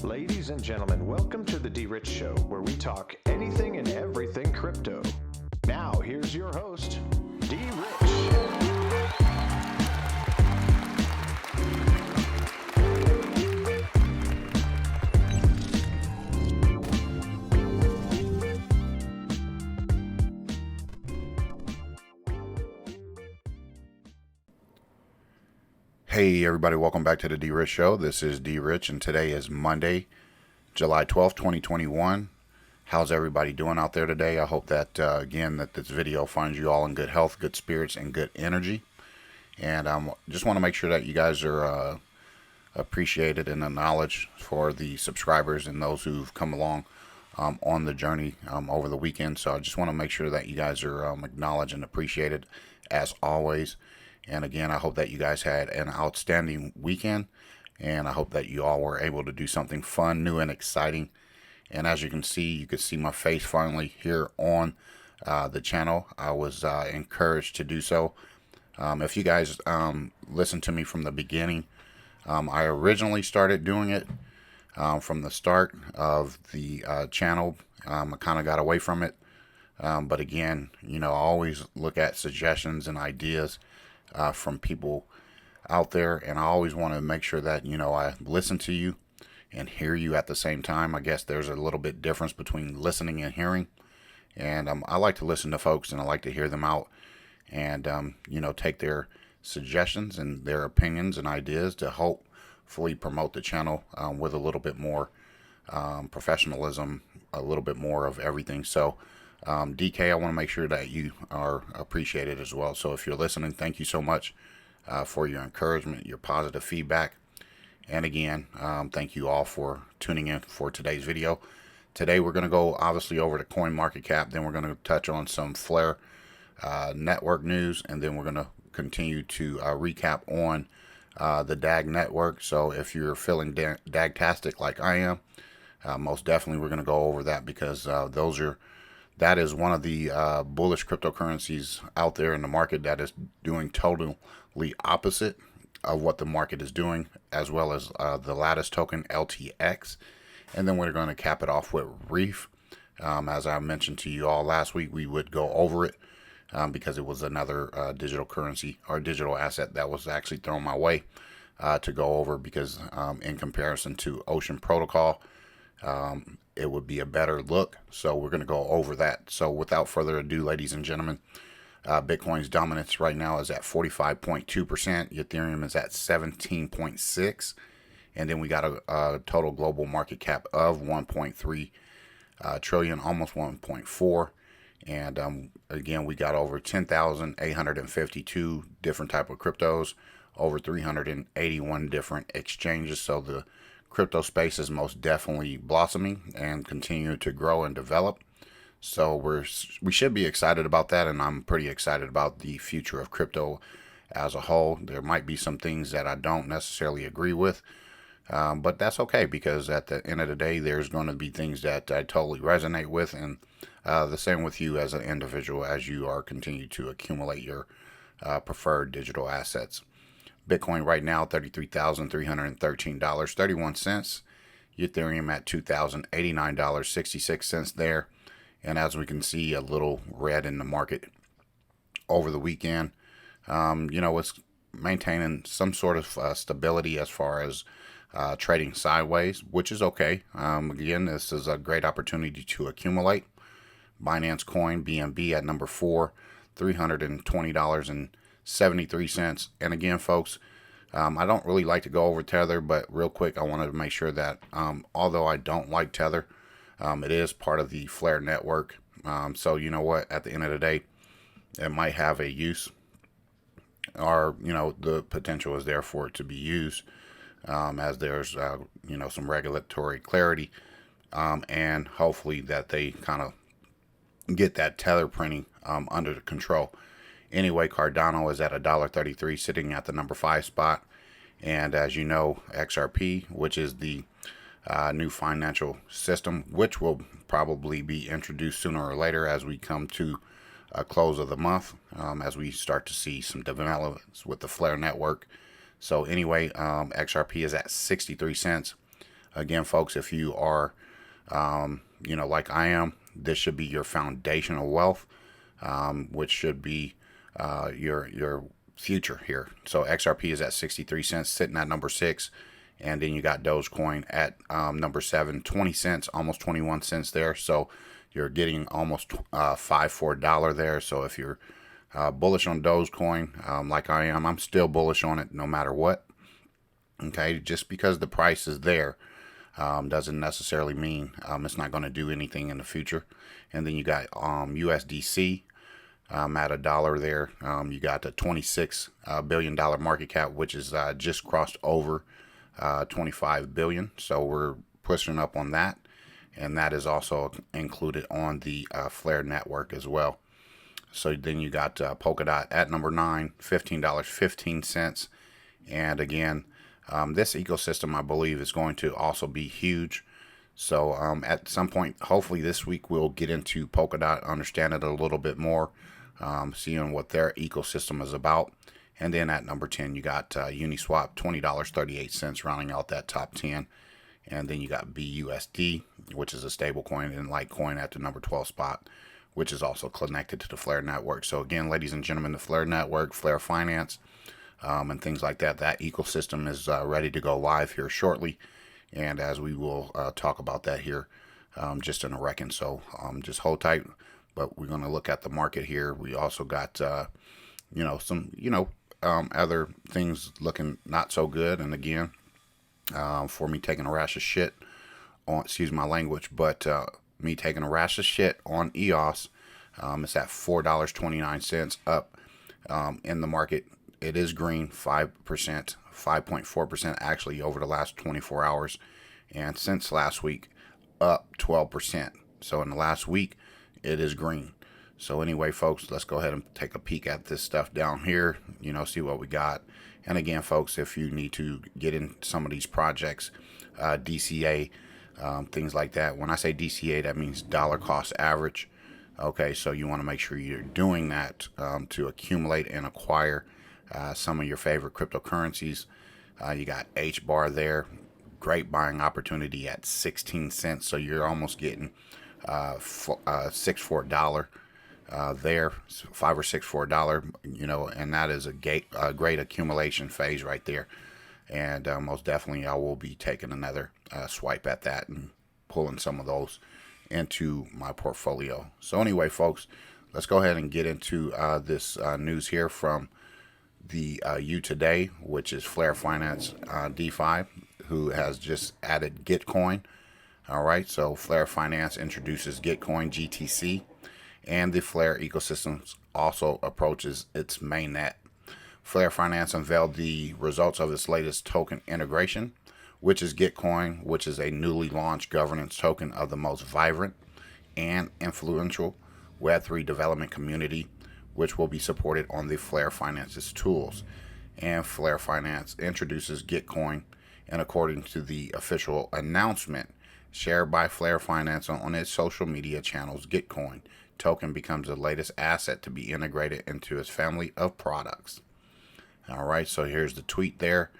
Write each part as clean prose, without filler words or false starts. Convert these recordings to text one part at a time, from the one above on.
Ladies and gentlemen, welcome to the DRich Show, where we talk anything and everything crypto. Now, here's your host, DRich. Hey everybody, welcome back to the DRich Show. This is DRich and today is Monday, July 12th, 2021. How's everybody doing out there today? I hope that, again, that this video finds you all in good health, good spirits, and good energy. And just want to make sure that you guys are appreciated and acknowledged for the subscribers and those who've come along on the journey over the weekend. So I just want to make sure that you guys are acknowledged and appreciated as always. And again, I hope that you guys had an outstanding weekend, and I hope that you all were able to do something fun, new, and exciting. And as you can see my face finally here on the channel. I was encouraged to do so. If you guys listened to me from the beginning, I originally started doing it from the start of the channel. I kind of got away from it. But again, I always look at suggestions and ideas from people out there, and I always want to make sure that I listen to you and hear you at the same time. I guess there's a little bit difference between listening and hearing, and I like to listen to folks and I like to hear them out and take their suggestions and their opinions and ideas to hopefully promote the channel with a little bit more professionalism, a little bit more of everything. So DK, I want to make sure that you are appreciated as well. So if you're listening, thank you so much for your encouragement, your positive feedback. And again, thank you all for tuning in for today's video. Today we're going to go obviously over to coin market cap, then we're going to touch on some Flare network news, and then we're going to continue to recap on the DAG network. So if you're feeling DAG-tastic like I am, most definitely we're going to go over that, because that is one of the bullish cryptocurrencies out there in the market that is doing totally opposite of what the market is doing, as well as the lattice token LTX. And then we're going to cap it off with Reef. As I mentioned to you all last week, we would go over it because it was another digital currency or digital asset that was actually thrown my way to go over, because in comparison to Ocean Protocol, it would be a better look. So we're going to go over that. So without further ado, ladies and gentlemen, Bitcoin's dominance right now is at 45.2%. Ethereum is at 17.6%. And then we got a total global market cap of 1.3 trillion, almost 1.4. And again, we got over 10,852 different type of cryptos, over 381 different exchanges. So the crypto space is most definitely blossoming and continue to grow and develop. So we should be excited about that, and I'm pretty excited about the future of crypto as a whole. There might be some things that I don't necessarily agree with, but that's okay, because at the end of the day, there's going to be things that I totally resonate with, and the same with you as an individual as you are continue to accumulate your preferred digital assets. Bitcoin right now, $33,313.31. Ethereum at $2,089.66 there. And as we can see, a little red in the market over the weekend. It's maintaining some sort of stability as far as trading sideways, which is okay. Again, this is a great opportunity to accumulate. Binance Coin, BNB at number 4, $320.73. And again, folks, I don't really like to go over Tether, but real quick, I wanted to make sure that although I don't like Tether, it is part of the Flare network. So you know what, at the end of the day, it might have a use, or the potential is there for it to be used, as there's some regulatory clarity, and hopefully that they kind of get that Tether printing under the control. Anyway, Cardano is at $1.33, sitting at the number 5 spot. And as you know, XRP, which is the new financial system, which will probably be introduced sooner or later as we come to a close of the month, as we start to see some developments with the Flare network. So anyway, XRP is at 63 cents. Again, folks, if you are, like I am, this should be your foundational wealth, which should be your future here. So XRP is at 63 cents, sitting at number 6. And then you got Dogecoin at number 7, 20 cents, almost 21 cents there. So you're getting almost $5 for a dollar there. So if you're bullish on Dogecoin, like I am, I'm still bullish on it no matter what. Okay, just because the price is there doesn't necessarily mean it's not going to do anything in the future. And then you got USDC at a dollar there. You got the $26 billion market cap, which is just crossed over 25 billion. So we're pushing up on that. And that is also included on the Flare network as well. So then you got Polkadot at number 9, $15.15. And again, this ecosystem, I believe, is going to also be huge. So at some point, hopefully this week, we'll get into Polkadot, understand it a little bit more, seeing what their ecosystem is about. And then at number 10, you got Uniswap, $20.38, rounding out that top 10. And then you got BUSD, which is a stable coin, and Litecoin at the number 12 spot, which is also connected to the Flare network. So again, ladies and gentlemen, the Flare network, Flare Finance, and things like that, that ecosystem is ready to go live here shortly. And as we will talk about that here just in a second. So just hold tight. But we're going to look at the market here. We also got, some, other things looking not so good. And again, for me taking a rash of shit on, excuse my language, but me taking a rash of shit on EOS, it's at $4.29 up in the market. It is green, 5%, 5.4% actually over the last 24 hours. And since last week, up 12%. So in the last week, it is green. So anyway, folks, let's go ahead and take a peek at this stuff down here, see what we got. And again, folks, if you need to get in some of these projects, DCA, things like that. When I say DCA, that means dollar cost average. Okay, so you want to make sure you're doing that to accumulate and acquire some of your favorite cryptocurrencies. You got HBAR there. Great buying opportunity at 16 cents. So you're almost getting 6 for a dollar there, 5 or 6 for a dollar, and that is a great accumulation phase right there. And most definitely I will be taking another swipe at that and pulling some of those into my portfolio. So anyway, folks, let's go ahead and get into this news here from the U Today, which is Flare Finance DeFi, who has just added GetCoin. All right, so Flare Finance introduces GetCoin GTC, and the Flare ecosystem also approaches its mainnet. Flare Finance unveiled the results of its latest token integration, which is GetCoin, which is a newly launched governance token of the most vibrant and influential Web3 development community, which will be supported on the Flare Finance's tools. And Flare Finance introduces GetCoin, and according to the official announcement shared by Flare Finance on its social media channels, GetCoin token becomes the latest asset to be integrated into its family of products. All right, so here's the tweet there.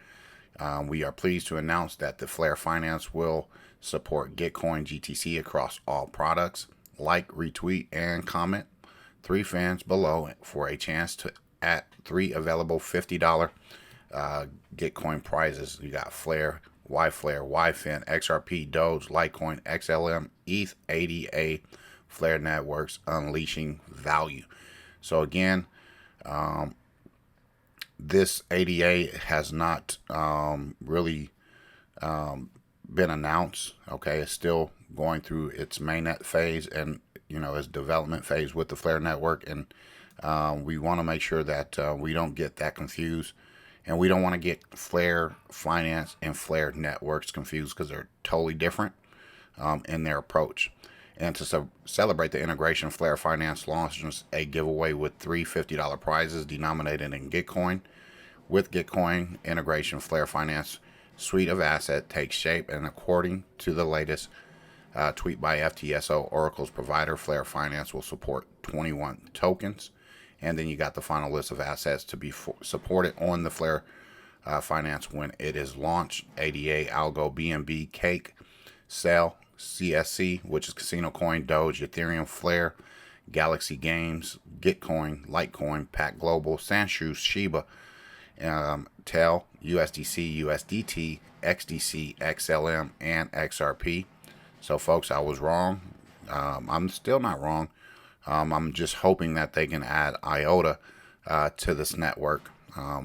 We are pleased to announce that the Flare Finance will support GetCoin GTC across all products. Like, retweet, and comment 3 fans below for a chance to at 3 available $50 GetCoin prizes. You got Flare, YFlare, YFin, XRP, Doge, Litecoin, XLM, ETH, ADA, Flare networks, unleashing value. So again, this ADA has not really been announced. Okay, it's still going through its mainnet phase and its development phase with the Flare network, and we want to make sure that we don't get that confused, and we don't want to get Flare Finance and Flare networks confused because they're totally different in their approach. And to celebrate the integration, Flare Finance launches a giveaway with 3 $50 prizes denominated in GetCoin. With GetCoin integration, Flare Finance suite of assets takes shape, and according to the latest tweet by FTSO, Oracle's provider, Flare Finance will support 21 tokens. And then you got the final list of assets to be supported on the Flare Finance when it is launched. ADA, Algo, BNB, Cake, Cell, CSC, which is Casino Coin, Doge, Ethereum, Flare, Galaxy Games, GetCoin, Litecoin, Pack Global, Sanshu, Shiba, TEL, USDC, USDT, XDC, XLM, and XRP. So, folks, I was wrong. I'm still not wrong. I'm just hoping that they can add IOTA to this network,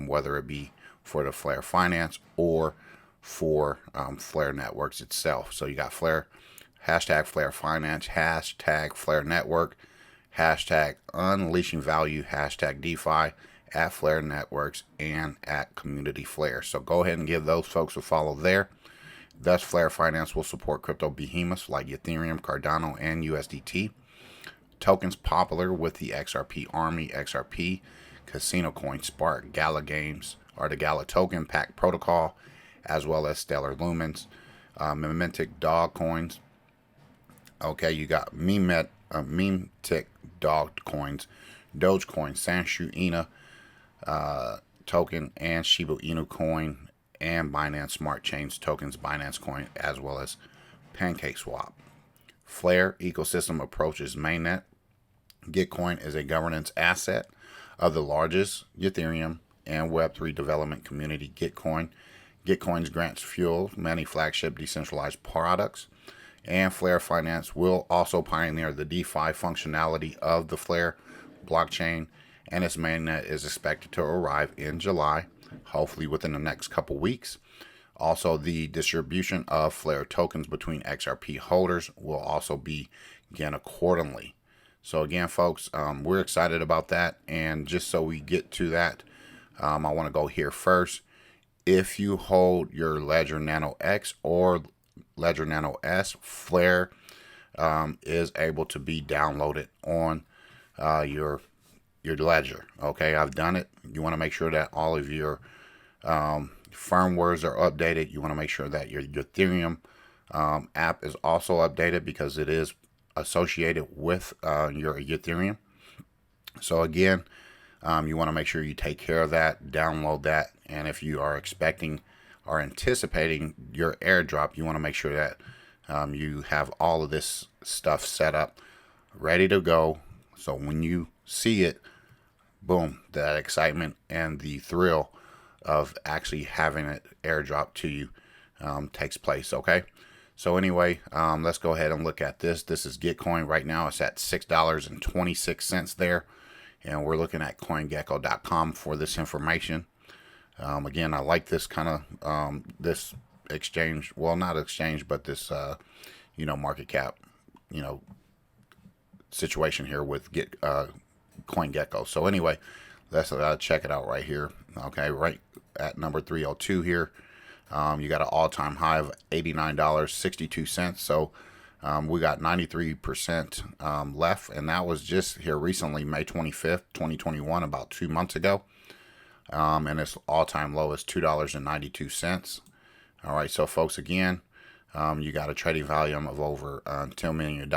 whether it be for the Flare Finance or for Flare Networks itself. So you got Flare, hashtag Flare Finance, hashtag Flare Network, hashtag Unleashing Value, hashtag DeFi, at Flare Networks, and at Community Flare. So go ahead and give those folks a follow there. Thus, Flare Finance will support crypto behemoths like Ethereum, Cardano, and USDT. Tokens popular with the XRP Army, XRP, Casino Coin, Spark, Gala Games, or the Gala Token, Pack Protocol, as well as Stellar Lumens, Memetic Dog Coins. Okay, you got Memetic Dog Coins, Dogecoin, Sanshu Ina Token, and Shiba Inu Coin, and Binance Smart Chains Tokens, Binance Coin, as well as PancakeSwap. Flare Ecosystem approaches mainnet. GetCoin is a governance asset of the largest Ethereum and Web3 development community, GetCoin. GetCoin grants fuel many flagship decentralized products, and Flare Finance will also pioneer the DeFi functionality of the Flare blockchain, and its mainnet is expected to arrive in July, hopefully within the next couple weeks. Also, the distribution of Flare tokens between XRP holders will also begin accordingly. So again, folks, we're excited about that. And just so we get to that, I want to go here first. If you hold your Ledger Nano X or Ledger Nano S, Flare is able to be downloaded on your Ledger. Okay, I've done it. You want to make sure that all of your firmwares are updated. You want to make sure that your Ethereum app is also updated because it is associated with your Ethereum. So again, you want to make sure you take care of that, download that, and if you are expecting or anticipating your airdrop, you want to make sure that you have all of this stuff set up, ready to go. So when you see it, boom, that excitement and the thrill of actually having it airdrop to you takes place. Okay. So anyway, let's go ahead and look at this. This is GetCoin right now. It's at $6.26 there. And we're looking at CoinGecko.com for this information. Again, I like this kind of, this exchange, well, not exchange, but this, market cap, situation here with CoinGecko. So anyway, let's check it out right here. Okay, right at number 302 here. You got an all-time high of $89.62. So we got 93% left, and that was just here recently, May 25th, 2021, about 2 months ago. And its all-time low is $2.92. All right, so folks, again, you got a trading volume of over $10 million.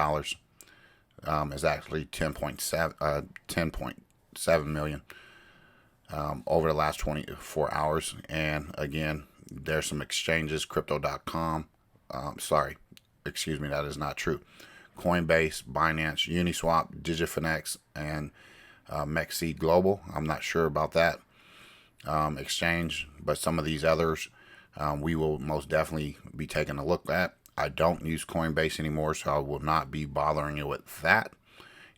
Is actually 10.7 million over the last 24 hours. And again, there's some exchanges, crypto.com. That is not true. Coinbase, Binance, Uniswap, Digifinex, and Mexseed Global. I'm not sure about that exchange, but some of these others we will most definitely be taking a look at. I don't use Coinbase anymore, so I will not be bothering you with that.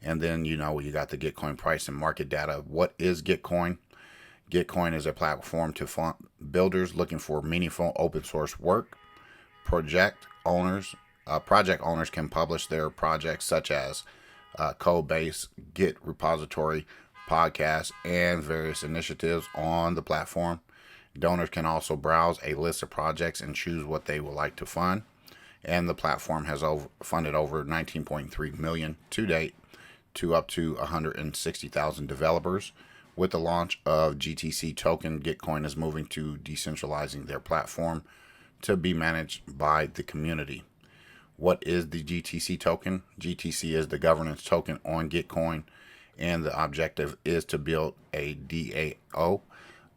And then, you got the GetCoin price and market data. What is GetCoin? GetCoin is a platform to fund builders looking for meaningful open source work. Project owners can publish their projects such as code base, Git repository, podcasts, and various initiatives on the platform. Donors can also browse a list of projects and choose what they would like to fund. And the platform has funded over 19.3 million to date to up to 160,000 developers. With the launch of GTC token, GetCoin is moving to decentralizing their platform to be managed by the community. What is the GTC token? GTC is the governance token on GetCoin, and the objective is to build a DAO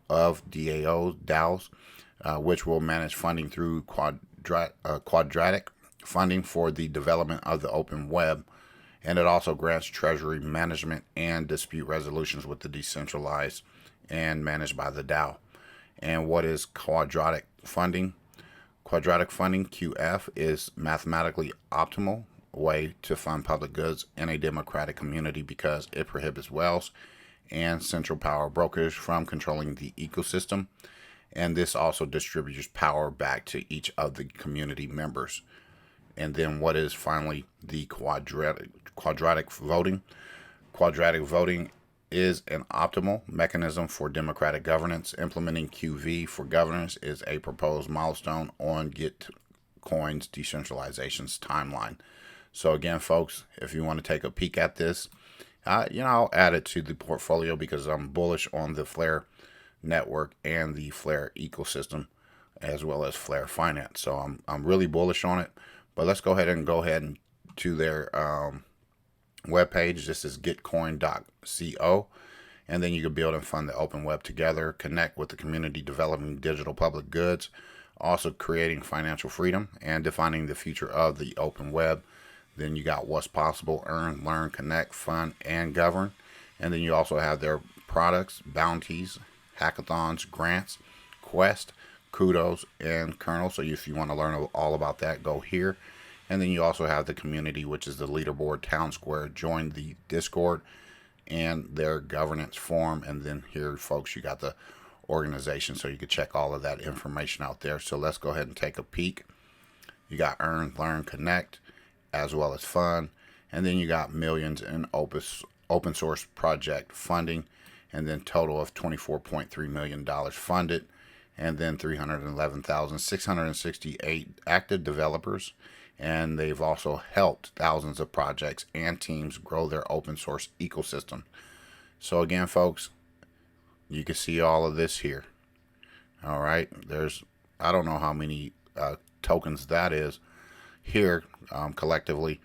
of DAOs, which will manage funding through quadratic funding for the development of the open web. And it also grants treasury management and dispute resolutions with the decentralized and managed by the DAO. And what is quadratic funding? Quadratic funding, QF, is mathematically optimal way to fund public goods in a democratic community because it prohibits whales and central power brokers from controlling the ecosystem. And this also distributes power back to each of the community members. And then what is finally the quadratic voting? Quadratic voting is an optimal mechanism for democratic governance. Implementing QV for governance is a proposed milestone on GetCoin's decentralization's timeline. So again, folks, if you want to take a peek at this, I'll add it to the portfolio because I'm bullish on the Flare network and the Flare ecosystem, as well as Flare Finance. So I'm really bullish on it. But let's go ahead and to their webpage. This is getcoin.co, and then you can build and fund the open web together, connect with the community, developing digital public goods, also creating financial freedom and defining the future of the open web. Then you got what's possible: earn, learn, connect, fund, and govern. And then you also have their products, bounties, hackathons, grants, quest, kudos, and kernel. So if you want to learn all about that, go here. And then you also have the community, which is the leaderboard, town square. Join the Discord and their governance forum. And then here, folks, you got the organization, so you can check all of that information out there. So let's go ahead and take a peek. You got earn, learn, connect, as well as fund. And then you got millions in open source project funding, and then total of $24.3 million funded, and then 311,668 active developers. And they've also helped thousands of projects and teams grow their open source ecosystem. So again, folks, you can see all of this here. All right, I don't know how many tokens that is here collectively,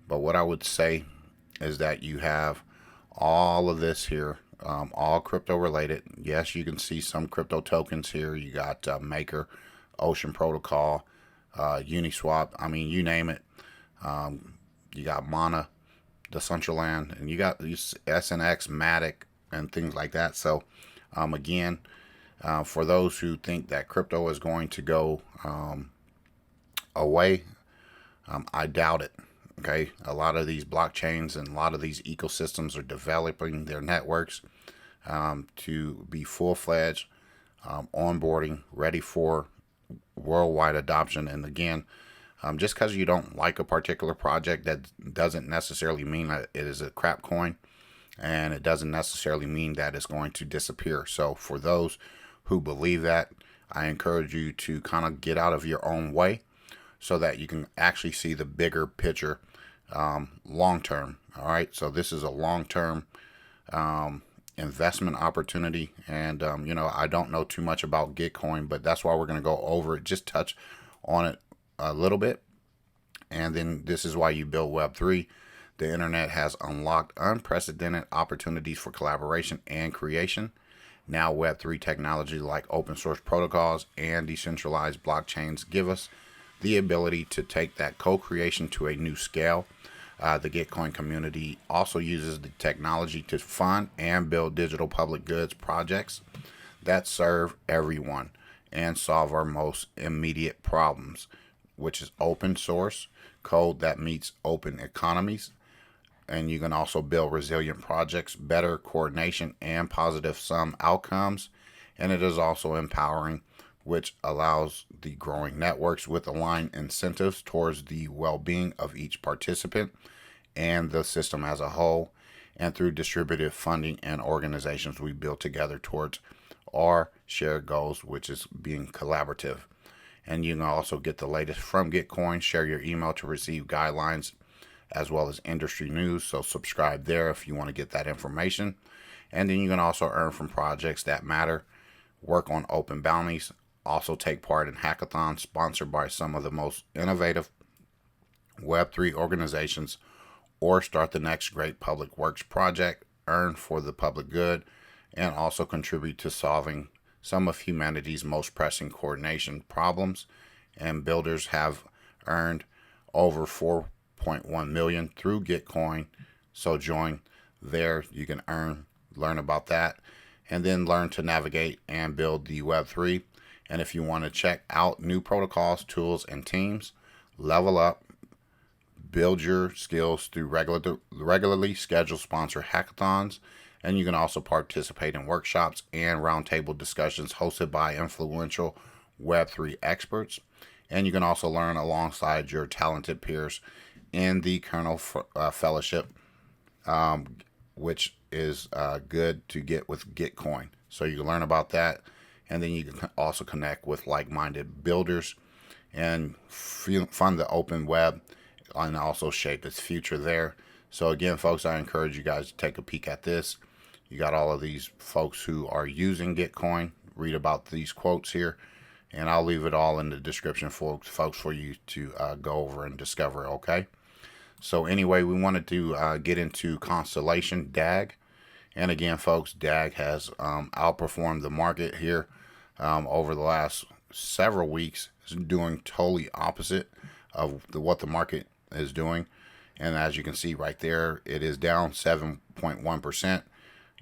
but what I would say is that you have all of this here, all crypto related. Yes, you can see some crypto tokens here. You got Maker, Ocean Protocol, Uniswap, you name it. You got Mana, Decentraland, and you got these SNX, Matic, and things like that. So again, for those who think that crypto is going to go away, I doubt it. Okay, a lot of these blockchains and a lot of these ecosystems are developing their networks to be full-fledged, onboarding, ready for worldwide adoption. And again, just because you don't like a particular project, that doesn't necessarily mean that it is a crap coin, and it doesn't necessarily mean that it's going to disappear. So for those who believe that, I encourage you to kind of get out of your own way so that you can actually see the bigger picture long term. All right, so this is a long term investment opportunity, and I don't know too much about GetCoin, but that's why we're going to go over it, just touch on it a little bit. And then this is why you build Web3. The internet has unlocked unprecedented opportunities for collaboration and creation. Now Web3 technology like open source protocols and decentralized blockchains give us the ability to take that co-creation to a new scale. The GetCoin community also uses the technology to fund and build digital public goods projects that serve everyone and solve our most immediate problems, which is open source code that meets open economies. And you can also build resilient projects, better coordination, and positive sum outcomes. And it is also empowering, which allows the growing networks with aligned incentives towards the well-being of each participant and the system as a whole. And through distributed funding and organizations, we build together towards our shared goals, which is being collaborative. And you can also get the latest from GetCoin. Share your email to receive guidelines as well as industry news. So subscribe there if you want to get that information. And then you can also earn from projects that matter, work on open bounties, also take part in hackathons sponsored by some of the most innovative Web3 organizations, or start the next great public works project, earn for the public good, and also contribute to solving some of humanity's most pressing coordination problems, and builders have earned over 4.1 million through GetCoin. So join there. You can learn about that, and then learn to navigate and build the Web3. And if you want to check out new protocols, tools, and teams, level up, build your skills through regularly scheduled sponsor hackathons. And you can also participate in workshops and roundtable discussions hosted by influential Web3 experts. And you can also learn alongside your talented peers in the Kernel Fellowship, which is good to get with GetCoin. So you can learn about that, and then you can also connect with like-minded builders and fund the open web and also shape its future there. So again, folks, I encourage you guys to take a peek at this. You got all of these folks who are using GetCoin. Read about these quotes here, and I'll leave it all in the description for folks for you to go over and discover. Okay. So anyway, we wanted to get into Constellation DAG. And again, folks, DAG has outperformed the market here over the last several weeks. It's doing totally opposite of what the market is doing. And as you can see right there, it is down 7.1%.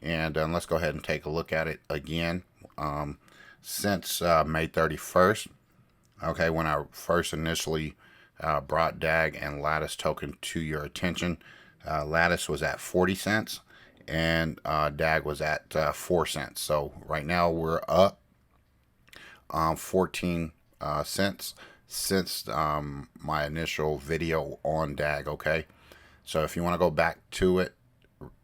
And let's go ahead and take a look at it again. Since May 31st, okay, when I first initially brought DAG and Lattice token to your attention, Lattice was at 40 cents and DAG was at 4 cents. So right now we're up 14 cents since my initial video on DAG. Okay, so if you want to go back to it,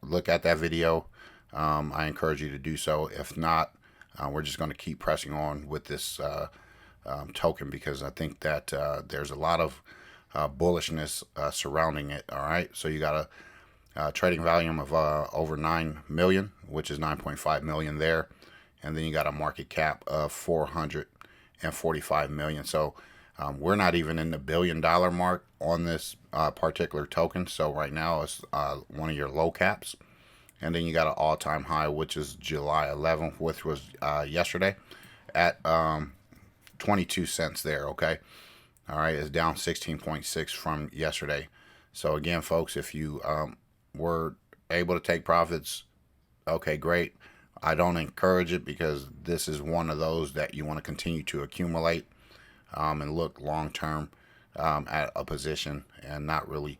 look at that video. I encourage you to do so. If not, we're just going to keep pressing on with this token, because I think that there's a lot of bullishness surrounding it. All right, so you got a trading volume of over 9 million, which is 9.5 million there, and then you got a market cap of 445 million. So we're not even in the $1 billion mark on this particular token. So right now it's one of your low caps. And then you got an all-time high, which is July 11th, which was yesterday, at 22 cents there. Okay, all right, it's down 16.6 from yesterday. So again, folks, if you were able to take profits, okay, great. I don't encourage it, because this is one of those that you want to continue to accumulate and look long-term at a position and not really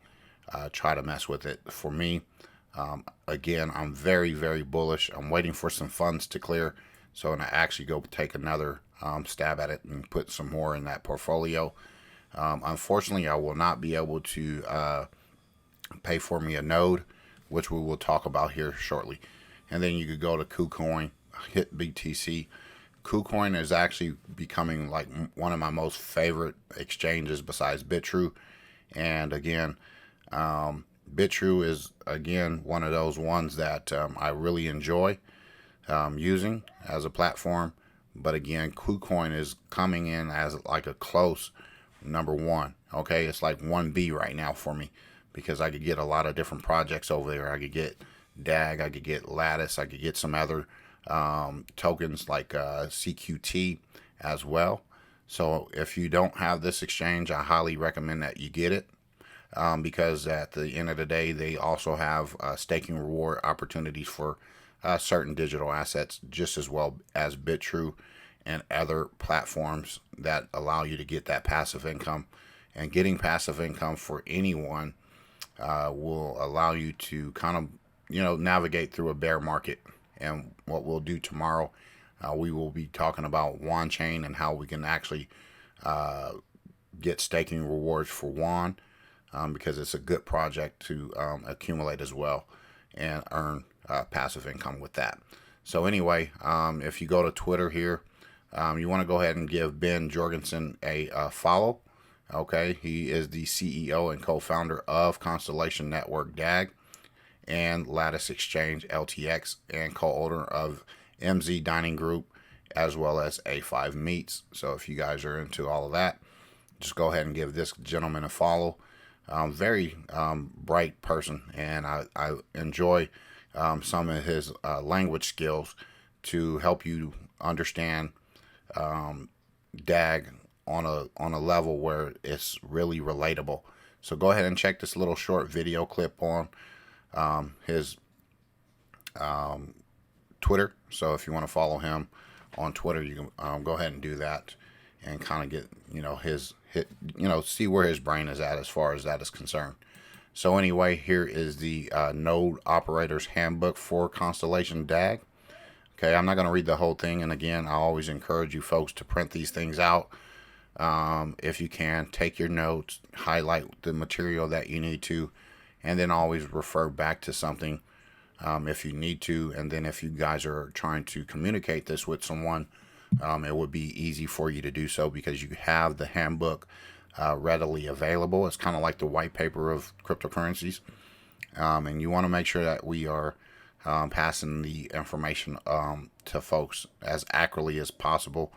try to mess with it. For me, again, I'm very, very bullish. I'm waiting for some funds to clear, so I'm going to actually go take another stab at it and put some more in that portfolio. Unfortunately, I will not be able to pay for me a node, which we will talk about here shortly. And then you could go to KuCoin, hit BTC. KuCoin is actually becoming like one of my most favorite exchanges besides BitTrue. And again, BitTrue is again one of those ones that I really enjoy using as a platform. But again, KuCoin is coming in as like a close number one. Okay, it's like 1B right now for me, because I could get a lot of different projects over there. I could get DAG, I could get Lattice, I could get some other tokens like CQT as well. So if you don't have this exchange, I highly recommend that you get it, because at the end of the day, they also have staking reward opportunities for certain digital assets, just as well as BitTrue and other platforms that allow you to get that passive income. And getting passive income for anyone will allow you to kind of, navigate through a bear market. And what we'll do tomorrow, we will be talking about WAN chain and how we can actually get staking rewards for WAN, because it's a good project to accumulate as well and earn passive income with that. So anyway, if you go to Twitter here, you want to go ahead and give Ben Jorgensen a follow. Okay, he is the CEO and co-founder of Constellation Network DAG and Lattice Exchange LTX, and co-owner of MZ Dining Group, as well as A5 Meats. So if you guys are into all of that, just go ahead and give this gentleman a follow. Very bright person, and I enjoy some of his language skills to help you understand DAG on a level where it's really relatable. So go ahead and check this little short video clip on his Twitter. So if you want to follow him on Twitter, you can go ahead and do that and kind of get, see where his brain is at as far as that is concerned. So anyway, here is the node operator's handbook for Constellation DAG. Okay, I'm not going to read the whole thing. And again, I always encourage you folks to print these things out. If you can, take your notes, highlight the material that you need to, and then always refer back to something if you need to. And then if you guys are trying to communicate this with someone, it would be easy for you to do so because you have the handbook readily available. It's kind of like the white paper of cryptocurrencies. And you want to make sure that we are passing the information to folks as accurately as possible.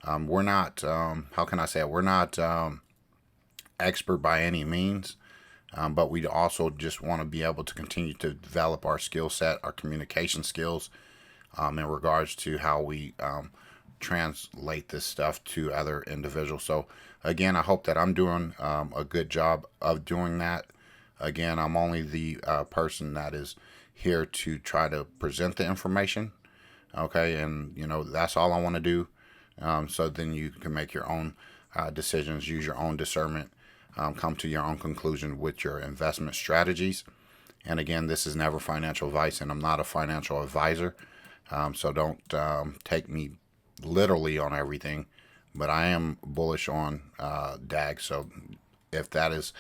We're not, how can I say it? We're not expert by any means, but we also just want to be able to continue to develop our skill set, our communication skills, in regards to how we translate this stuff to other individuals. So again, I hope that I'm doing a good job of doing that. Again, I'm only the person that is here to try to present the information. Okay, and that's all I want to do. So then you can make your own decisions, use your own discernment, come to your own conclusion with your investment strategies. And again, this is never financial advice, and I'm not a financial advisor. So don't take me literally on everything, but I am bullish on DAG. So if that is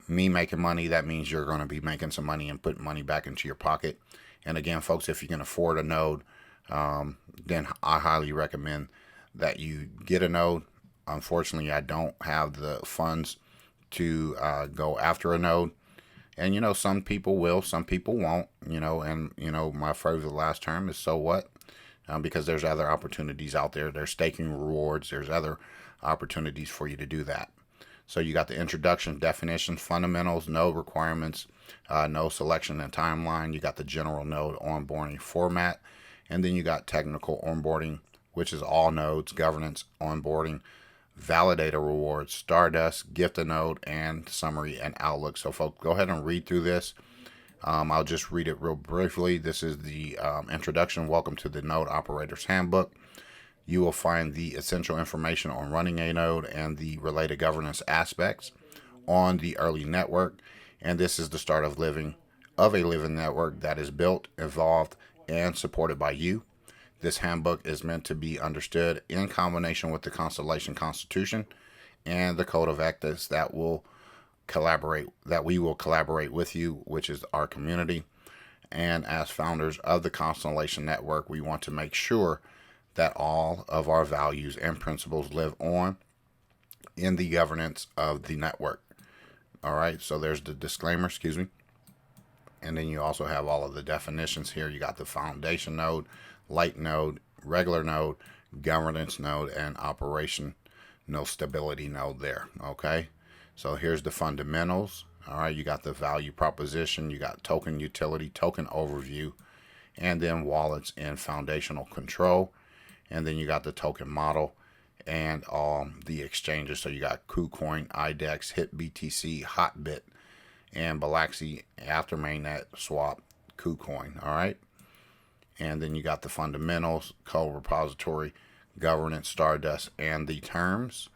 me making money, that means you're going to be making some money and putting money back into your pocket. And again, folks, if you can afford a node, then I highly recommend that you get a node. Unfortunately, I don't have the funds to go after a node. And, some people will, some people won't, and, my phrase of the last term is so what? Because there's other opportunities out there. There's staking rewards. There's other opportunities for you to do that. So you got the introduction, definitions, fundamentals, node requirements, node selection and timeline. You got the general node onboarding format. And then you got technical onboarding, which is all nodes, governance, onboarding, validator rewards, Stardust, gift a node, and summary and outlook. So folks, go ahead and read through this. I'll just read it real briefly. This is the introduction. Welcome to the Node Operator's Handbook. You will find the essential information on running a node and the related governance aspects on the early network. And this is the start of a living network that is built, evolved, and supported by you. This handbook is meant to be understood in combination with the Constellation Constitution and the Code of Ethics that we will collaborate with you, which is our community. And as founders of the Constellation Network, we want to make sure that all of our values and principles live on in the governance of the network. All right, so there's the disclaimer, excuse me. And then you also have all of the definitions here. You got the foundation node, light node, regular node, governance node, and operational stability node there. Okay, so here's the fundamentals. All right, you got the value proposition, you got token utility, token overview, and then wallets and foundational control. And then you got the token model and the exchanges. So you got KuCoin, IDEX, HitBTC, Hotbit, and Bilaxy, after mainnet swap, KuCoin. All right. And then you got the fundamentals, code repository, governance, Stardust, and the terms.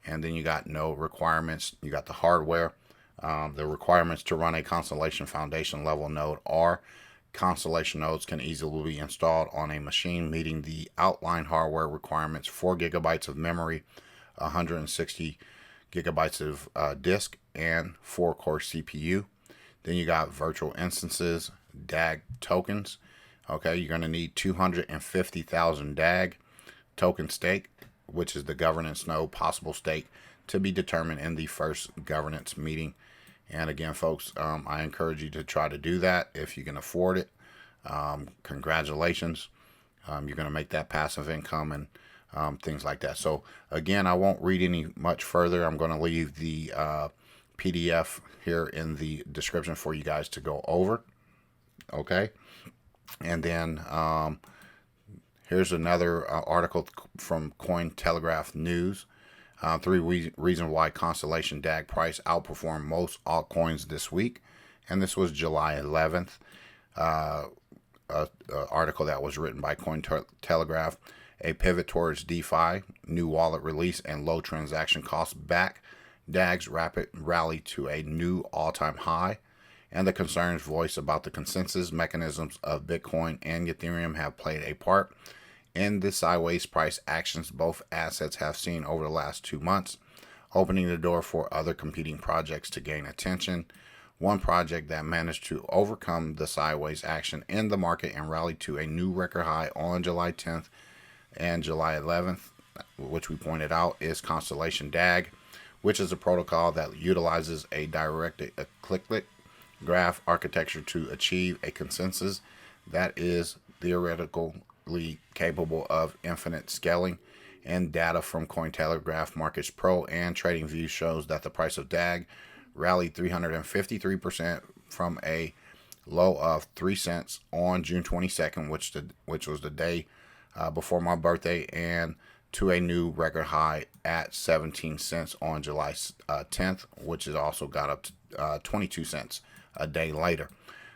And then you got node requirements. You got the hardware. The requirements to run a Constellation Foundation level node are Constellation nodes can easily be installed on a machine meeting the outline hardware requirements: 4 gigabytes of memory, 160 gigabytes of disk, and 4-core CPU. Then you got virtual instances, DAG tokens. Okay, you're going to need 250,000 DAG token stake, which is the governance node possible stake to be determined in the first governance meeting. And again, folks, I encourage you to try to do that if you can afford it. Congratulations. You're going to make that passive income and things like that. So again, I won't read any much further. I'm going to leave the PDF here in the description for you guys to go over. Okay. And then Here's another article from Telegraph News. Three reasons why Constellation DAG price outperformed most altcoins this week. And this was July 11th. Article that was written by Telegraph. A pivot towards DeFi, new wallet release, and low transaction costs back DAG's rapid rally to a new all-time high. And the concerns voiced about the consensus mechanisms of Bitcoin and Ethereum have played a part in the sideways price actions both assets have seen over the last 2 months, opening the door for other competing projects to gain attention. One project that managed to overcome the sideways action in the market and rally to a new record high on July 10th and July 11th, which we pointed out, is Constellation DAG, which is a protocol that utilizes a directed acyclic graph architecture to achieve a consensus that is theoretically capable of infinite scaling. And data from Cointelegraph Markets Pro and TradingView shows that the price of DAG rallied 353% from a low of 3 cents on June 22nd, which was the day before my birthday, and to a new record high at 17 cents on July 10th, which is also got up to 22 cents a day later.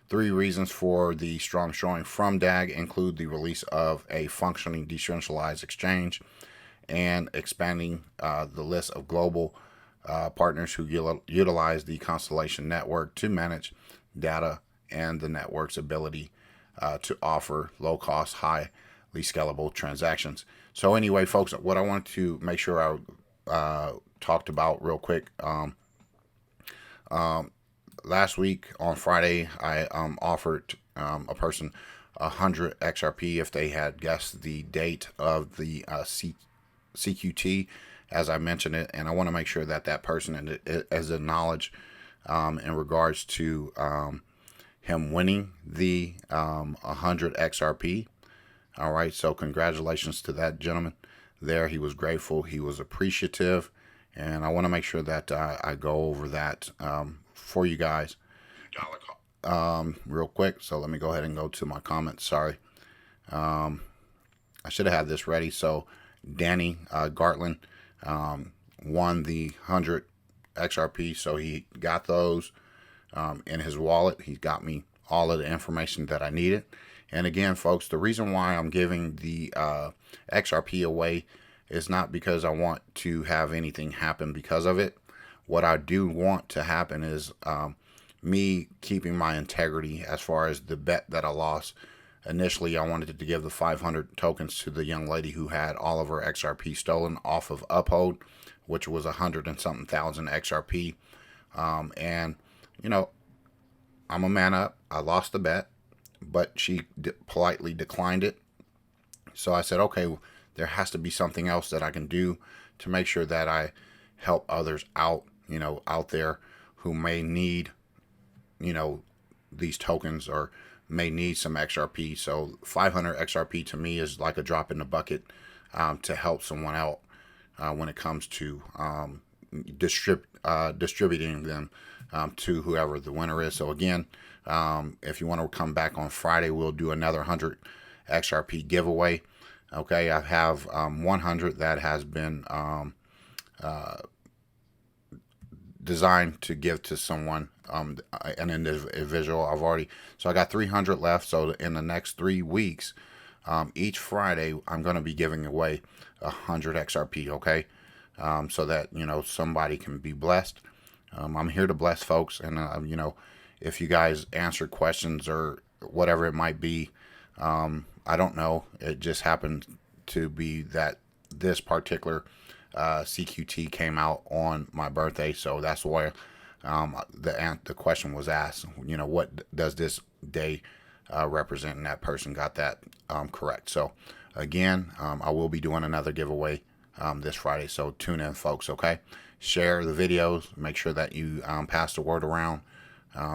3 reasons for the strong showing from DAG include the release of a functioning decentralized exchange and expanding the list of global partners who utilize the Constellation network to manage data and the network's ability to offer low-cost, highly scalable transactions. So anyway, folks, what I want to make sure I talked about real quick. Last week on Friday, I offered a person 100 XRP if they had guessed the date of the CQT, as I mentioned it, and I want to make sure that that person has a knowledge in regards to him winning the 100 XRP. All right, so congratulations to that gentleman there. He was grateful, he was appreciative, and I want to make sure that I go over that for you guys real quick. So let me go ahead and go to my comments. Sorry, I should have had this ready. So Danny Gartland won the 100 XRP, so he got those in his wallet. He got me all of the information that I needed. And again, folks, the reason why I'm giving the XRP away is not because I want to have anything happen because of it. What I do want to happen is me keeping my integrity as far as the bet that I lost. Initially, I wanted to give the 500 tokens to the young lady who had all of her XRP stolen off of Uphold, which was 100 and something thousand XRP. And, you know, I'm a man up. I lost the bet, but she politely declined it. So I said, okay, there has to be something else that I can do to make sure that I help others out, you know, out there who may need, you know, these tokens or may need some XRP. So 500 XRP to me is like a drop in the bucket to help someone out when it comes to distributing them to whoever the winner is. So again, if you want to come back on Friday, we'll do another 100 XRP giveaway. Okay, I have 100 that has been designed to give to someone, an individual. So I got 300 left. So in the next 3 weeks, each Friday, I'm going to be giving away 100 XRP. Okay, so that, you know, somebody can be blessed. I'm here to bless folks, and you know, if you guys answer questions or whatever it might be, I don't know. It just happened to be that this particular CQT came out on my birthday, so that's why the question was asked. You know, what does this day represent? And that person got that correct. So again, I will be doing another giveaway this Friday. So tune in, folks. Okay, share the videos. Make sure that you pass the word around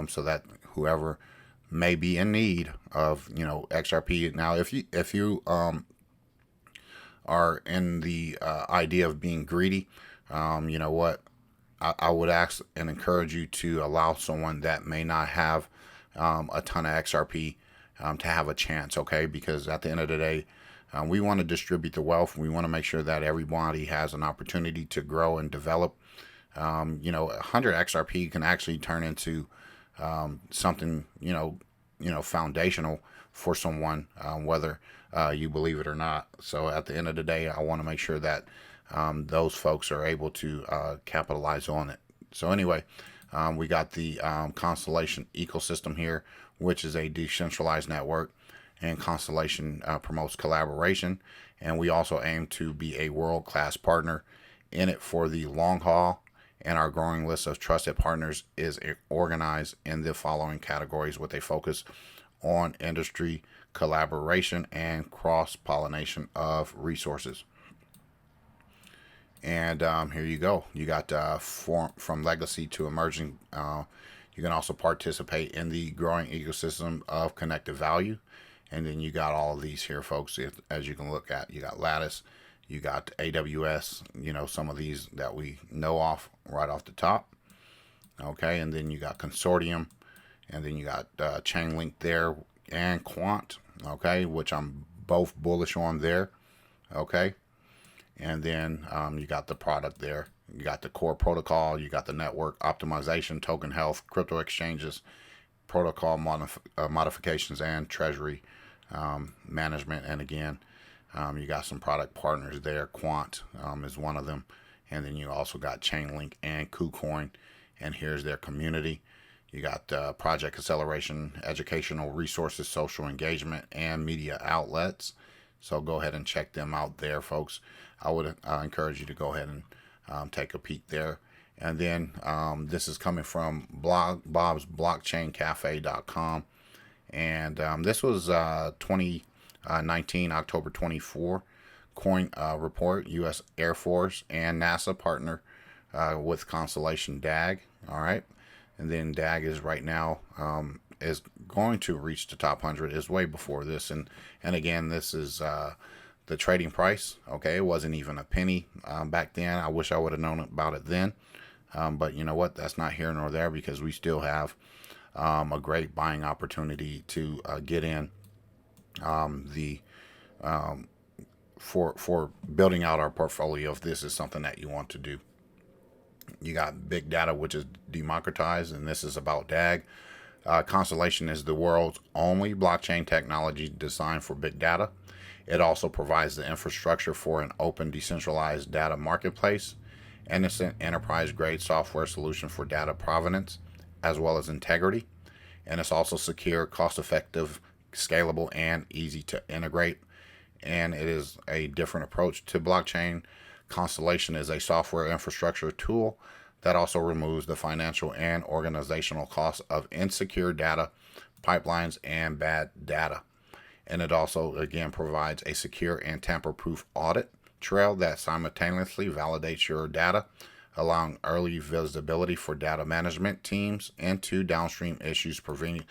so that whoever may be in need of, you know, XRP. Now, if you are in the idea of being greedy, you know what, I would ask and encourage you to allow someone that may not have a ton of XRP to have a chance, okay? Because at the end of the day, We want to distribute the wealth. We want to make sure that everybody has an opportunity to grow and develop. 100 XRP can actually turn into something, foundational for someone, whether you believe it or not. So at the end of the day, I want to make sure that those folks are able to capitalize on it. So anyway, we got the Constellation Ecosystem here, which is a decentralized network, and Constellation promotes collaboration. And we also aim to be a world-class partner in it for the long haul. And our growing list of trusted partners is organized in the following categories with a focus on industry collaboration and cross-pollination of resources. And here you go. You got from legacy to emerging. You can also participate in the growing ecosystem of connected value. And then you got all of these here, folks, as you can look at. You got Lattice, you got AWS, some of these that we know off right off the top. Okay, and then you got Consortium, and then you got Chainlink there, and Quant, okay, which I'm both bullish on there. Okay, and then you got the product there. You got the core protocol, you got the network optimization, token health, crypto exchanges, protocol modifications, and treasury management. And again, you got some product partners there. Quant is one of them. And then you also got Chainlink and KuCoin. And here's their community. You got project acceleration, educational resources, social engagement, and media outlets. So go ahead and check them out there, folks. I would encourage you to go ahead and take a peek there. And then this is coming from bobsblockchaincafe.com. And this was 2019, October 24, coin report, U.S. Air Force and NASA partner with Constellation DAG. All right. And then DAG is right now is going to reach the top 100. Is way before this. And again, this is the trading price. Okay. It wasn't even a penny back then. I wish I would have known about it then. But you know what? That's not here nor there, because we still have a great buying opportunity to get in for building out our portfolio if this is something that you want to do. You got big data, which is democratized, and this is about DAG. Constellation is the world's only blockchain technology designed for big data. It also provides the infrastructure for an open, decentralized data marketplace, and it's an enterprise-grade software solution for data provenance as well as integrity. And it's also secure, cost-effective, scalable, and easy to integrate. And it is a different approach to blockchain. Constellation is a software infrastructure tool that also removes the financial and organizational costs of insecure data pipelines and bad data. And it also, again, provides a secure and tamper-proof audit trail that simultaneously validates your data, allowing early visibility for data management teams into downstream issues, preventing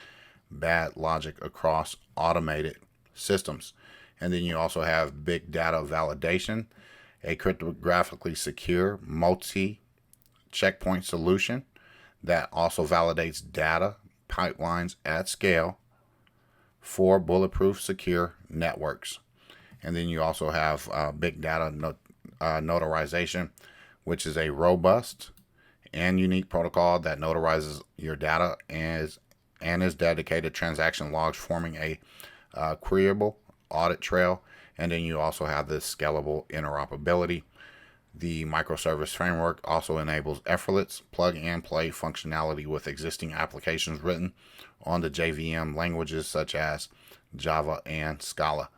bad logic across automated systems. And then you also have big data validation, a cryptographically secure multi-checkpoint solution that also validates data pipelines at scale for bulletproof secure networks. And then you also have big data notarization, which is a robust and unique protocol that notarizes your data and is dedicated transaction logs, forming a queryable audit trail. And then you also have the scalable interoperability. The microservice framework also enables effortless plug-and-play functionality with existing applications written on the JVM languages such as Java and Scala.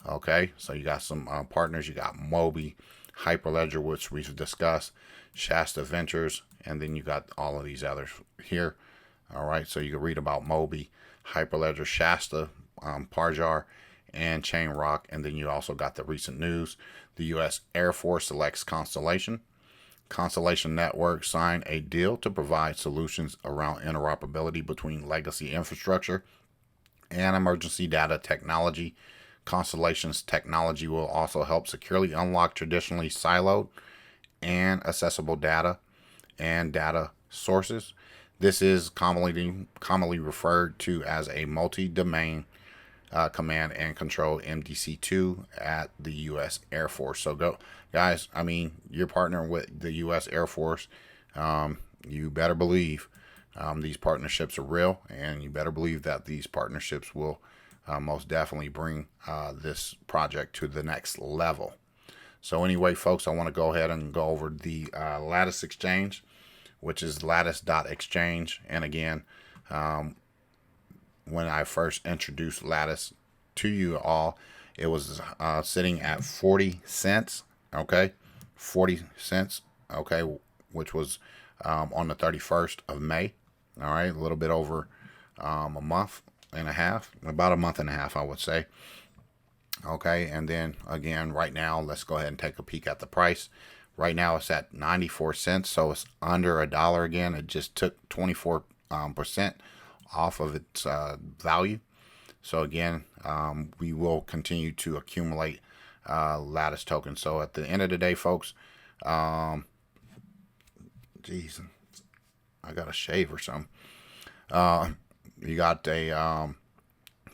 Okay, so you got some partners. You got Moby, Hyperledger, which we've discussed, Shasta Ventures, and then you got all of these others here. All right, so you can read about Moby, Hyperledger, Shasta, Parjar, and Chain Rock. And then you also got the recent news. The U.S. Air Force selects Constellation. Constellation Network signed a deal to provide solutions around interoperability between legacy infrastructure and emergency data technology. Constellation's technology will also help securely unlock traditionally siloed and accessible data and data sources. This is commonly referred to as a multi-domain Command and Control MDC-2 at the U.S. Air Force. So go, guys. I mean, you're partnering with the U.S. Air Force. You better believe these partnerships are real, and you better believe that these partnerships will most definitely bring this project to the next level. So anyway, folks, I want to go ahead and go over the Lattice Exchange, which is lattice.exchange. And again, when I first introduced Lattice to you all, it was sitting at 40 cents. Okay, 40 cents. Okay, which was on the 31st of May. All right, a little bit over a month and a half, about a month and a half, I would say. Okay, and then again, right now, let's go ahead and take a peek at the price. Right now, it's at 94 cents, so it's under $1 again. It just took 24% off of its value. So again, we will continue to accumulate Lattice tokens. So at the end of the day, folks, geez, I got a shave or something. You got a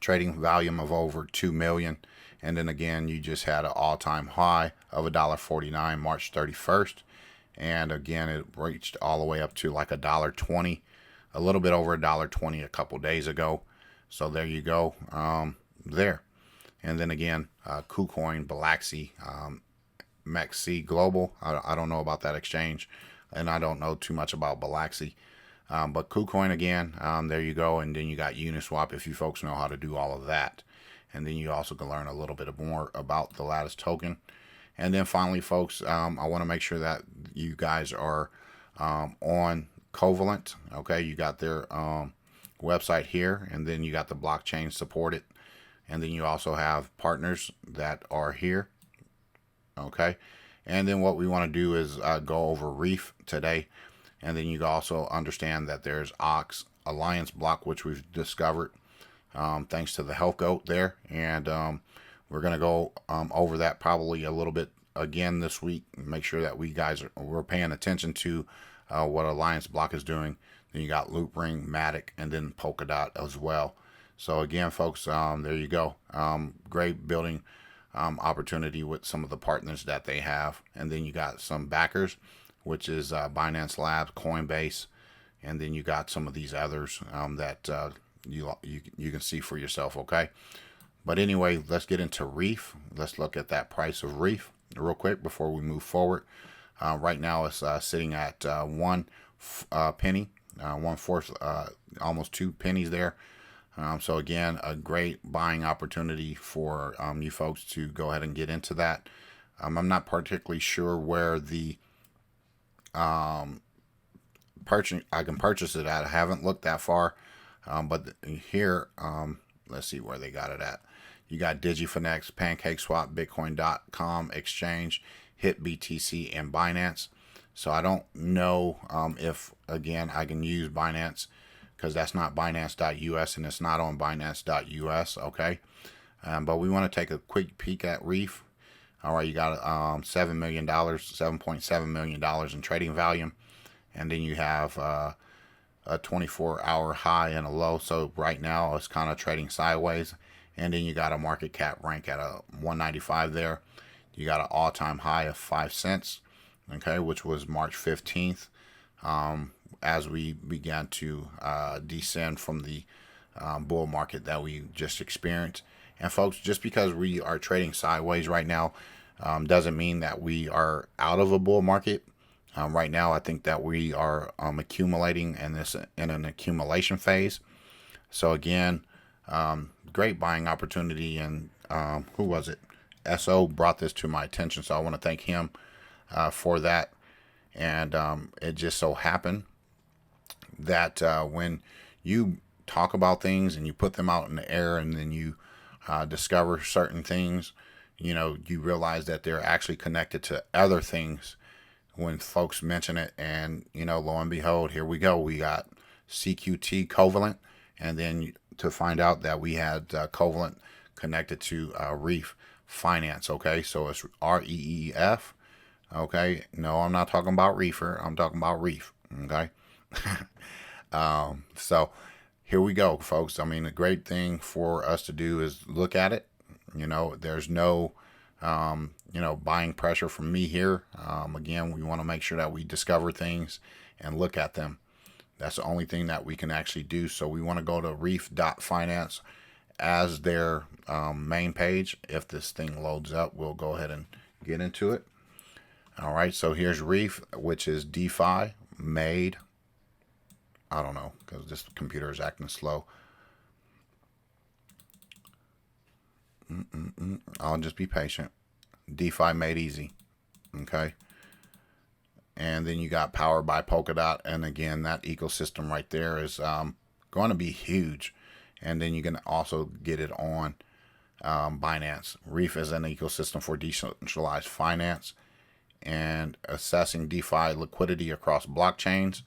trading volume of over 2 million. And then again, you just had an all-time high of $1.49 March 31st. And again, it reached all the way up to like $1.20, a little bit over $1.20 a couple days ago. So there you go, there. And then again, KuCoin, Bilaxi, MEXC Global. I don't know about that exchange, and I don't know too much about Bilaxi. But KuCoin again, there you go. And then you got Uniswap, if you folks know how to do all of that. And then you also can learn a little bit more about the Lattice token. And then finally, folks, I want to make sure that you guys are on Covalent. Okay, you got their website here, and then you got the blockchain supported. And then you also have partners that are here. Okay, and then what we want to do is go over Reef today. And then you also understand that there's Ox Alliance block, which we've discovered thanks to the Health Goat there. And we're going to go over that probably a little bit again this week. Make sure that we're paying attention to what Alliance block is doing. Then you got Loopring, Matic, and then Polkadot as well. So again, folks, there you go. Great building opportunity with some of the partners that they have. And then you got some backers, which is Binance Labs, Coinbase, and then you got some of these others that you can see for yourself. Okay, but anyway, let's get into Reef. Let's look at that price of Reef real quick before we move forward. Right now it's sitting at 1 penny, 1/4, almost 2 pennies there. So again, a great buying opportunity for you folks to go ahead and get into that. I'm not particularly sure where the I can purchase it at. I haven't looked that far, but here, let's see where they got it at. You got DigiFinex, PancakeSwap, Bitcoin.com, Exchange, HitBTC, and Binance. So I don't know if, again, I can use Binance because that's not Binance.us and it's not on Binance.us, okay? But we want to take a quick peek at Reef. All right, you got $7 million, $7.7 million in trading volume. And then you have a 24-hour high and a low. So right now it's kind of trading sideways. And then you got a market cap rank at a 195 there. You got an all-time high of 5 cents, okay, which was March 15th. As we began to descend from the bull market that we just experienced. And folks, just because we are trading sideways right now doesn't mean that we are out of a bull market. Right now, I think that we are accumulating in an accumulation phase. So again, great buying opportunity. And who was it? SO brought this to my attention, so I want to thank him for that. And it just so happened that when you talk about things and you put them out in the air, and then you discover certain things, you realize that they're actually connected to other things when folks mention it. And lo and behold, here we go, we got CQT Covalent, and then to find out that we had Covalent connected to Reef Finance. Okay, so it's REEF. Okay, no, I'm not talking about reefer, I'm talking about Reef. Okay. So here we go, folks. I mean, the great thing for us to do is look at it. You know, there's no, buying pressure from me here. Again, we want to make sure that we discover things and look at them. That's the only thing that we can actually do. So we want to go to Reef.finance as their main page. If this thing loads up, we'll go ahead and get into it. All right, so here's Reef, which is DeFi made. I don't know, because this computer is acting slow. I'll just be patient. DeFi made easy. Okay. And then you got powered by Polkadot. And again, that ecosystem right there is going to be huge. And then you can also get it on Binance. Reef is an ecosystem for decentralized finance and assessing DeFi liquidity across blockchains.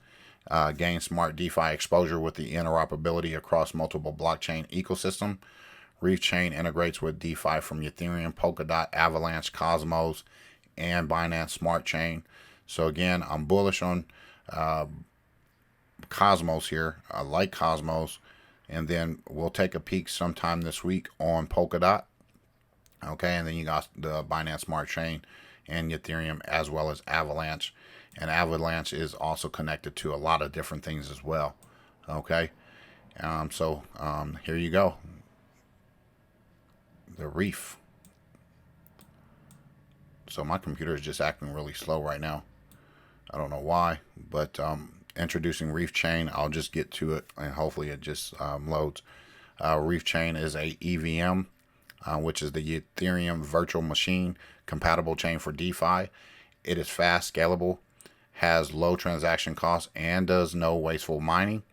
Gain smart DeFi exposure with the interoperability across multiple blockchain ecosystem. Reef Chain integrates with DeFi from Ethereum, Polkadot, Avalanche, Cosmos, and Binance Smart Chain. So again, I'm bullish on Cosmos here. I like Cosmos. And then we'll take a peek sometime this week on Polkadot. Okay, and then you got the Binance Smart Chain and Ethereum as well as Avalanche. And Avalanche is also connected to a lot of different things as well. Okay, so here you go. The Reef. So my computer is just acting really slow right now. I don't know why, but introducing Reef Chain. I'll just get to it, and hopefully it just loads. Reef Chain is a EVM, which is the Ethereum virtual machine compatible chain for DeFi. It is fast, scalable, has low transaction costs, and does no wasteful mining,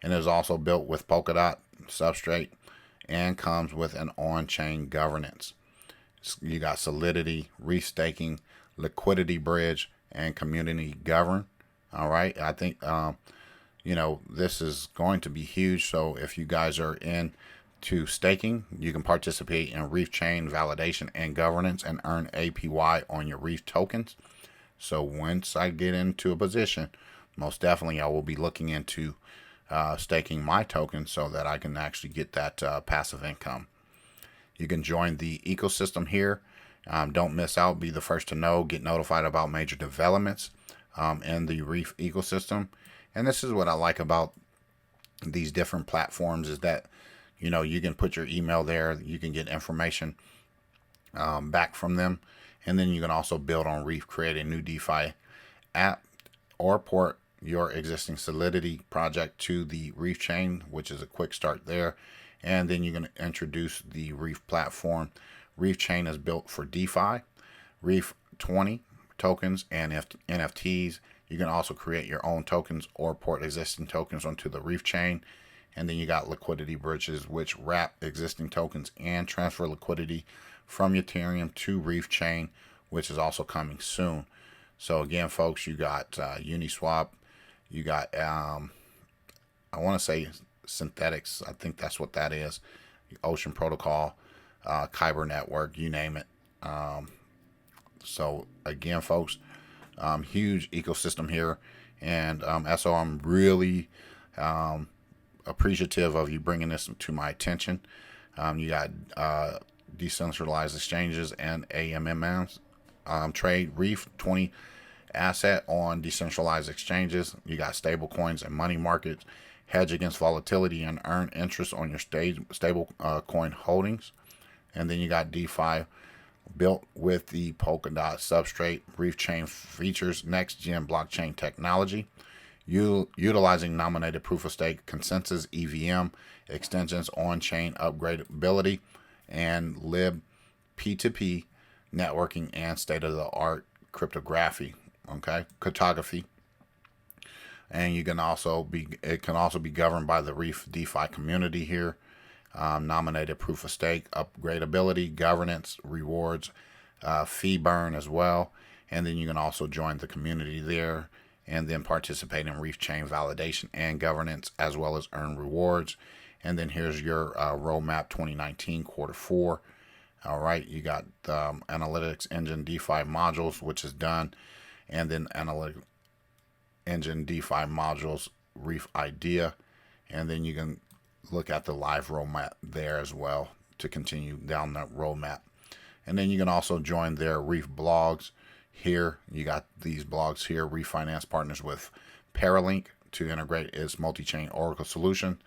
and is also built with Polkadot substrate and comes with an on-chain governance. You got Solidity, Reef staking, liquidity bridge, and community govern. All right, I think this is going to be huge. So if you guys are into staking, you can participate in Reef Chain validation and governance and earn APY on your Reef tokens. So once I get into a position, most definitely I will be looking into staking my tokens so that I can actually get that passive income. You can join the ecosystem here. Don't miss out. Be the first to know. Get notified about major developments in the Reef ecosystem. And this is what I like about these different platforms is that, you can put your email there. You can get information back from them. And then you can also build on Reef, create a new DeFi app, or port your existing Solidity project to the Reef chain, which is a quick start there. And then you're going to introduce the Reef platform. Reef chain is built for DeFi, Reef 20 tokens and NFTs. You can also create your own tokens or port existing tokens onto the Reef chain. And then you got liquidity bridges, which wrap existing tokens and transfer liquidity from Ethereum to Reef chain, which is also coming soon. So again, folks, you got Uniswap, you got I want to say Synthetics. I think that's what that is. Ocean Protocol, Kyber Network, you name it. So again, folks, huge ecosystem here, and so I'm really appreciative of you bringing this to my attention. You got decentralized exchanges and AMMs. Trade Reef 20 asset on decentralized exchanges. You got stable coins and money markets. Hedge against volatility and earn interest on your stable coin holdings. And then you got DeFi built with the Polkadot substrate. Reef chain features next gen blockchain technology, utilizing nominated proof of stake, consensus EVM extensions, on chain upgradability, and lib P2P networking and state of the art cryptography. Cryptography. And it can also be governed by the Reef DeFi community here. Nominated proof of stake, upgradability, governance, rewards, fee burn as well. And then you can also join the community there and then participate in Reef chain validation and governance, as well as earn rewards. And then here's your roadmap 2019 Q4. All right, you got analytics engine DeFi modules, which is done, and then analytic engine DeFi modules Reef idea, and then you can look at the live roadmap there as well to continue down that roadmap. And then you can also join their Reef blogs. Here, you got these blogs here. Reef Finance partners with Paralink to integrate its multi-chain Oracle solution.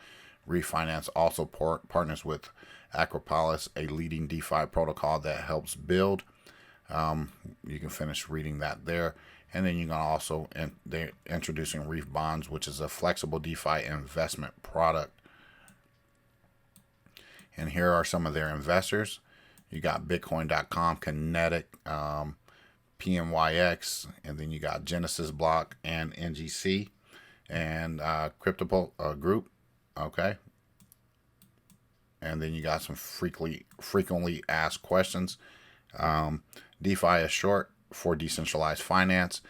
Reef Finance also partners with XRPhy, a leading DeFi protocol that helps build. You can finish reading that there. And then you can also, they're introducing Reef Bonds, which is a flexible DeFi investment product. And here are some of their investors. You got Bitcoin.com, Kinetic, PMYX, and then you got Genesis Block and NGC and Crypto Group. Okay. And then you got some frequently asked questions. DeFi is short for decentralized finance,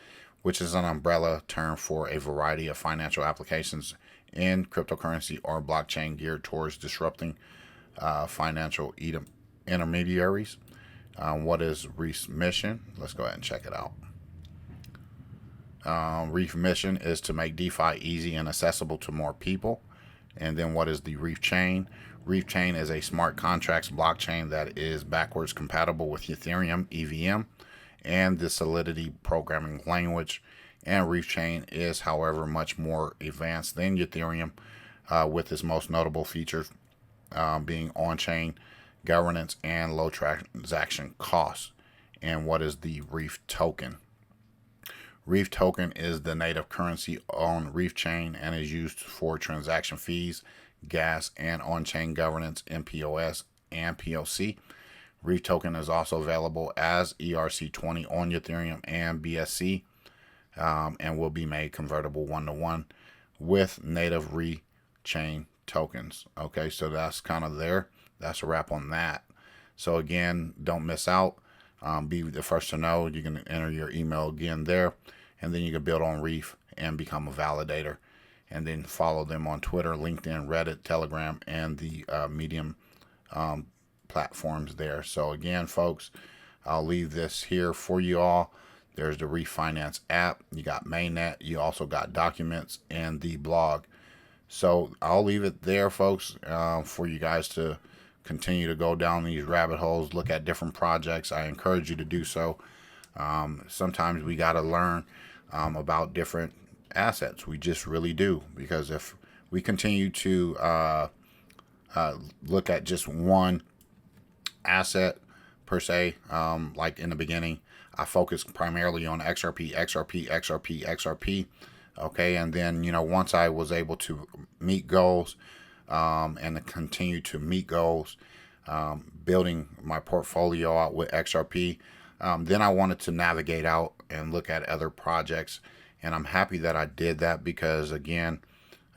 which is an umbrella term for a variety of financial applications in cryptocurrency or blockchain geared towards disrupting financial intermediaries. What is Reef's mission? Let's go ahead and check it out. Reef mission is to make DeFi easy and accessible to more people. And then what is the Reef chain? Reef chain is a smart contracts blockchain that is backwards compatible with Ethereum EVM and the Solidity programming language. And Reef chain is, however, much more advanced than Ethereum, with its most notable features being on-chain governance and low transaction costs. And what is the Reef token? Reef token is the native currency on Reef chain and is used for transaction fees, gas, and on-chain governance in POS and POC. Reef token is also available as ERC20 on Ethereum and BSC, and will be made convertible 1-to-1 with native Reef chain tokens. Okay, so that's kind of there. That's a wrap on that. So again, don't miss out. Be the first to know. You can enter your email again there, and then you can build on Reef and become a validator. And then follow them on Twitter, LinkedIn, Reddit, Telegram, and the Medium platforms there. So again, folks, I'll leave this here for you all. There's the Reef Finance app. You got mainnet. You also got documents and the blog. So I'll leave it there, folks, for you guys to continue to go down these rabbit holes, look at different projects. I encourage you to do so. Sometimes we got to learn about different assets. We just really do, because if we continue to look at just one asset per se, like in the beginning, I focused primarily on XRP. Okay, and then once I was able to meet goals and to continue to meet goals, building my portfolio out with XRP, then I wanted to navigate out and look at other projects. And I'm happy that I did that, because again,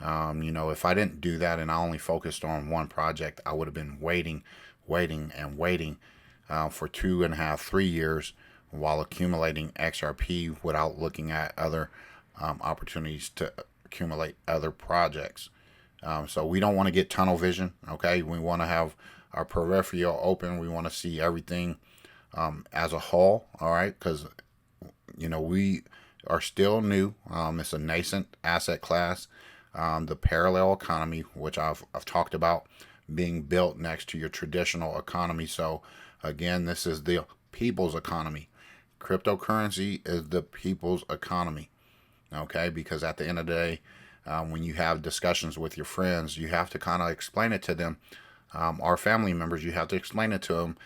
if I didn't do that and I only focused on one project, I would have been waiting for 2.5, 3 years while accumulating XRP without looking at other opportunities to accumulate other projects. So we don't want to get tunnel vision. Okay, we want to have our peripheral open. We want to see everything as a whole. All right, because we are still new. It's a nascent asset class. The parallel economy, which I've talked about, being built next to your traditional economy. So again, this is the people's economy. Cryptocurrency is the people's economy. Okay, because at the end of the day, when you have discussions with your friends, you have to kind of explain it to them. Our family members, you have to explain it to them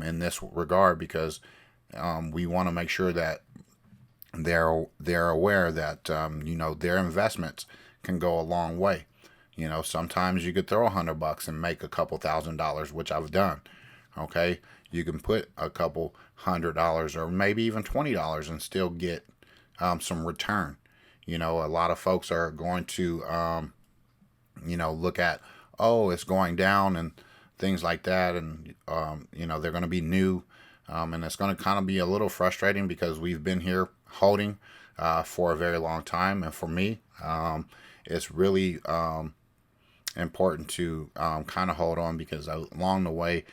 in this regard, because we want to make sure that they're aware that their investments can go a long way. Sometimes you could throw $100 and make a couple $1,000, which I've done. Okay, you can put a couple $100 or maybe even $20 and still get some return. A lot of folks are going to look at, it's going down and things like that, and they're going to be new, and it's going to kind of be a little frustrating, because we've been here holding for a very long time. And for me, it's really important to kind of hold on, because along the way,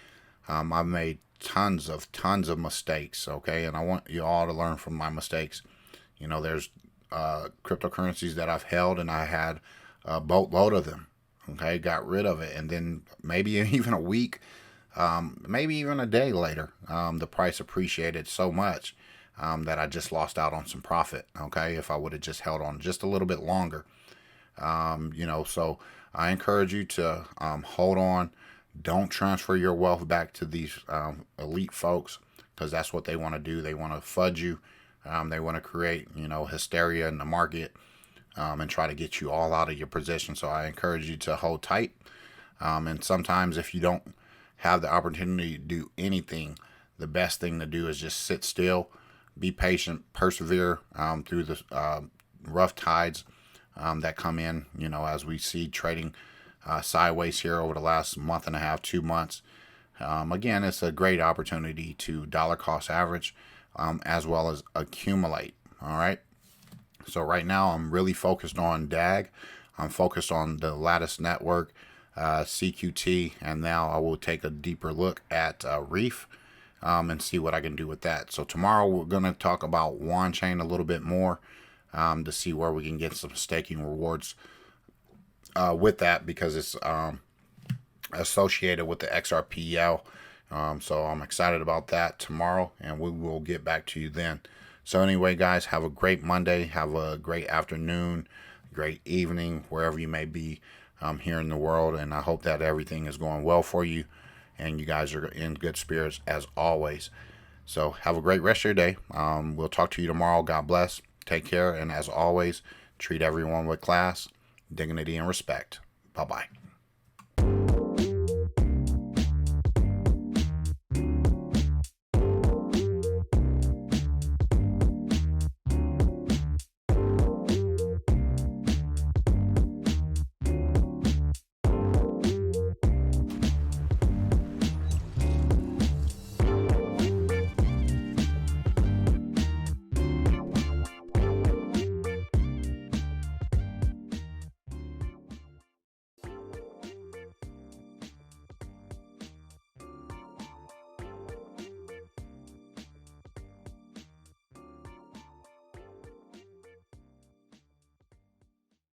I've made tons of mistakes. Okay, and I want you all to learn from my mistakes. There's cryptocurrencies that I've held, and I had a boatload of them. Okay, got rid of it, and then maybe even a week, maybe even a day later, the price appreciated so much that I just lost out on some profit. Okay, if I would have just held on just a little bit longer. So I encourage you to hold on. Don't transfer your wealth back to these elite folks, because that's what they want to do. They want to fudge you. They want to create, hysteria in the market and try to get you all out of your position. So I encourage you to hold tight. And sometimes if you don't have the opportunity to do anything, the best thing to do is just sit still, be patient, persevere through the rough tides that come in, as we see trading sideways here over the last month and a half, 2 months. Again, it's a great opportunity to dollar cost average as well as accumulate. All right. So right now I'm really focused on DAG. I'm focused on the Lattice Network, CQT, and now I will take a deeper look at Reef and see what I can do with that. So tomorrow we're going to talk about Wand Chain a little bit more to see where we can get some staking rewards with that, because it's associated with the XRPjoe. So I'm excited about that tomorrow, and we will get back to you then. So anyway, guys, have a great Monday. Have a great afternoon, great evening, wherever you may be here in the world. And I hope that everything is going well for you and you guys are in good spirits as always. So have a great rest of your day. We'll talk to you tomorrow. God bless. Take care. And as always, treat everyone with class, dignity, and respect. Bye-bye.